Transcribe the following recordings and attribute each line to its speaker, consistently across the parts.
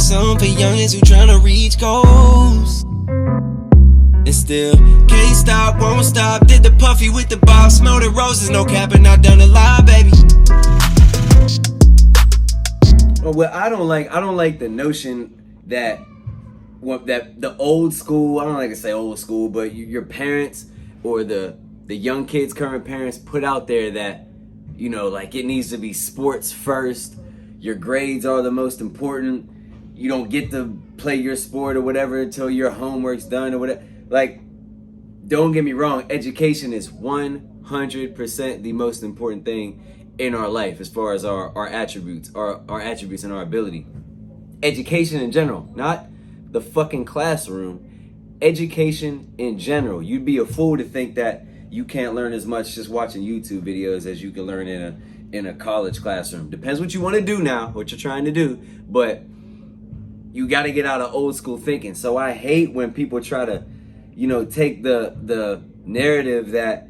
Speaker 1: something for youngins who tryna reach goals. And still can't stop, won't stop. Did the puffy with the bob, smell the roses, no capping, not done a lie, baby.
Speaker 2: Well, I don't like the notion that the old school, I don't like to say old school, but your parents or the young kids' current parents put out there that, you know, like it needs to be sports first. Your grades are the most important. You don't get to play your sport or whatever until your homework's done or whatever. Like, don't get me wrong, education is 100% the most important thing in our life as far as our attributes, our attributes and our ability. Education in general, not the fucking classroom. Education in general. You'd be a fool to think that you can't learn as much just watching YouTube videos as you can learn in a college classroom. Depends what you want to do now, what you're trying to do, but you got to get out of old school thinking. So I hate when people try to, you know, take the narrative that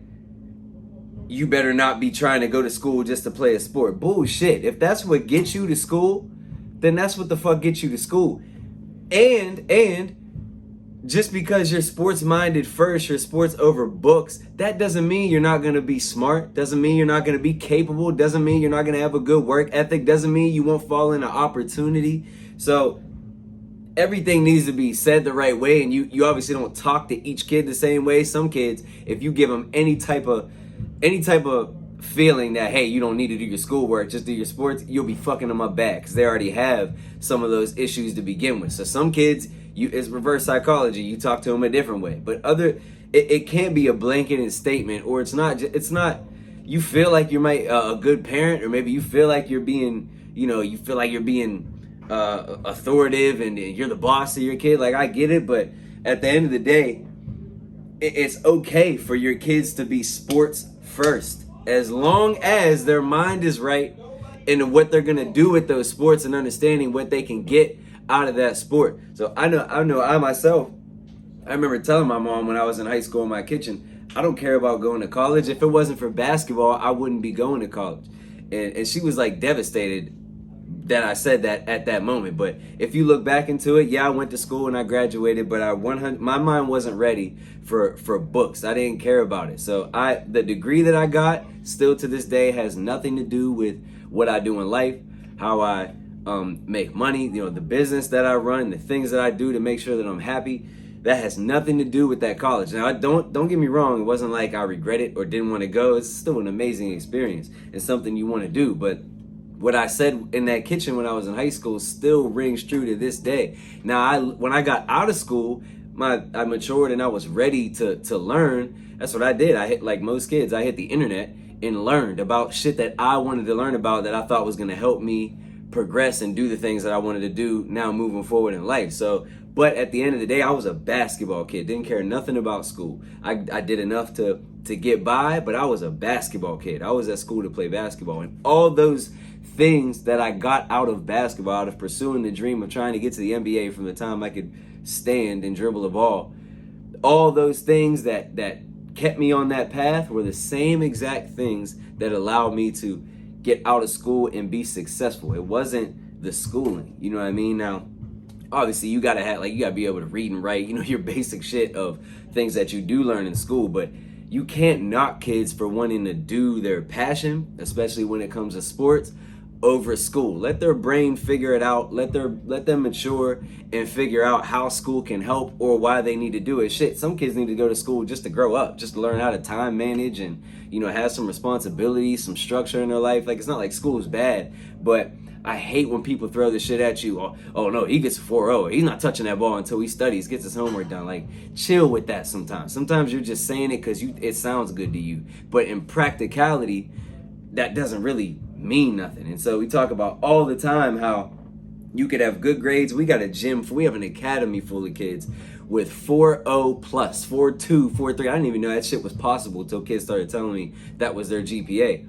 Speaker 2: you better not be trying to go to school just to play a sport. Bullshit. If that's what gets you to school, then that's what the fuck gets you to school. And just because you're sports minded first, you're sports over books, that doesn't mean you're not going to be smart. Doesn't mean you're not going to be capable. Doesn't mean you're not going to have a good work ethic. Doesn't mean you won't fall into opportunity. So everything needs to be said the right way. And you obviously don't talk to each kid the same way. Some kids, if you give them any type of feeling that, hey, you don't need to do your schoolwork, just do your sports, you'll be fucking them up bad because they already have some of those issues to begin with. So some kids, it's reverse psychology. You talk to them a different way. But it can't be a blanketed statement, or it's not. You feel like you're a good parent, or maybe you feel like you're being, authoritative and you're the boss of your kid. Like, I get it, but at the end of the day, it's okay for your kids to be sports first, as long as their mind is right into what they're gonna do with those sports and understanding what they can get out of that sport. So I myself, I remember telling my mom when I was in high school in my kitchen, I don't care about going to college. If it wasn't for basketball, I wouldn't be going to college. And she was like devastated that I said that at that moment. But if you look back into it, yeah, I went to school and I graduated, but my mind wasn't ready for books. I didn't care about it. So the degree that I got still to this day has nothing to do with what I do in life, how I make money, the business that I run, the things that I do to make sure that I'm happy. That has nothing to do with that college. Now, don't get me wrong. It wasn't like I regret it or didn't want to go. It's still an amazing experience and something you want to do. But what I said in that kitchen when I was in high school still rings true to this day. Now, when I got out of school, I matured and I was ready to learn. That's what I did. I hit, like most kids, I hit the internet and learned about shit that I wanted to learn about, that I thought was going to help me progress and do the things that I wanted to do now moving forward in life. So, but at the end of the day, I was a basketball kid. Didn't care nothing about school. I did enough to get by, but I was a basketball kid. I was at school to play basketball. And all those things that I got out of basketball, out of pursuing the dream of trying to get to the NBA from the time I could stand and dribble a ball, all those things that kept me on that path were the same exact things that allowed me to get out of school and be successful. It wasn't the schooling, you know what I mean? Now, obviously you gotta be able to read and write, your basic shit of things that you do learn in school, but you can't knock kids for wanting to do their passion, especially when it comes to sports, over school. Let their brain figure it out. Let them mature and figure out how school can help or why they need to do it. Shit, some kids need to go to school just to grow up, just to learn how to time manage and, have some responsibilities, some structure in their life. Like, it's not like school is bad, but I hate when people throw this shit at you. Oh no, he gets a 4.0. He's not touching that ball until he studies, gets his homework done. Like, chill with that sometimes. Sometimes you're just saying it because it sounds good to you. But in practicality, that doesn't really mean nothing. And so we talk about all the time how you could have good grades. We got we have an academy full of kids with 4.0 plus, 4.2, 4.3. I didn't even know that shit was possible until kids started telling me that was their GPA.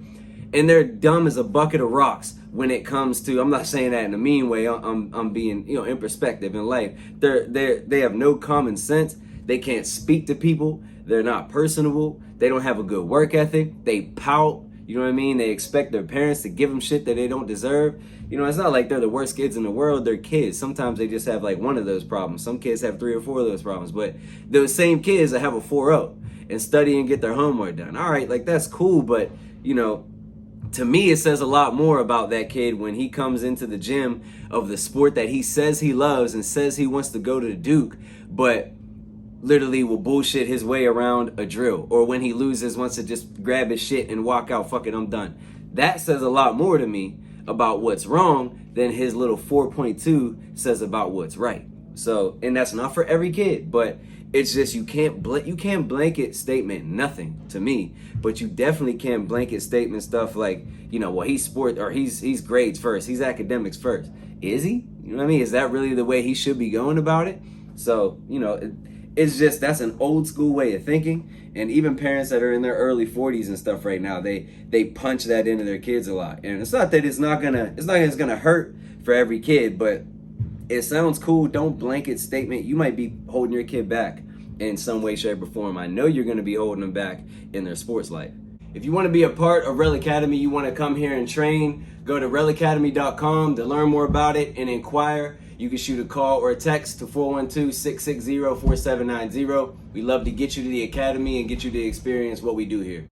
Speaker 2: And they're dumb as a bucket of rocks when it comes to, I'm not saying that in a mean way, I'm being, in perspective in life. They have no common sense. They can't speak to people. They're not personable. They don't have a good work ethic. They pout. You know what I mean? They expect their parents to give them shit that they don't deserve. You know, it's not like they're the worst kids in the world. They're kids. Sometimes they just have like one of those problems. Some kids have 3 or 4 of those problems. But those same kids that have a 4.0 and study and get their homework done. All right, like that's cool. But, you know, to me, it says a lot more about that kid when he comes into the gym of the sport that he says he loves and says he wants to go to Duke, but literally will bullshit his way around a drill, or when he loses wants to just grab his shit and walk out, fuck it, I'm done. That says a lot more to me about what's wrong than his little 4.2 says about what's right. So, and that's not for every kid, but it's just you can't blanket statement nothing to me, but you definitely can't blanket statement stuff like, you know, well, he's sport, or he's grades first, he's academics first. Is he? You know what I mean? Is that really the way he should be going about it? So, you know, it's just, that's an old school way of thinking. And even parents that are in their early 40s and stuff right now, they punch that into their kids a lot. And it's not that it's not gonna hurt for every kid, but it sounds cool. Don't blanket statement. You might be holding your kid back in some way, shape, or form. I know you're gonna be holding them back in their sports life. If you want to be a part of Rel Academy, you want to come here and train, go to relacademy.com to learn more about it and inquire. You can shoot a call or a text to 412-660-4790. We love to get you to the academy and get you to experience what we do here.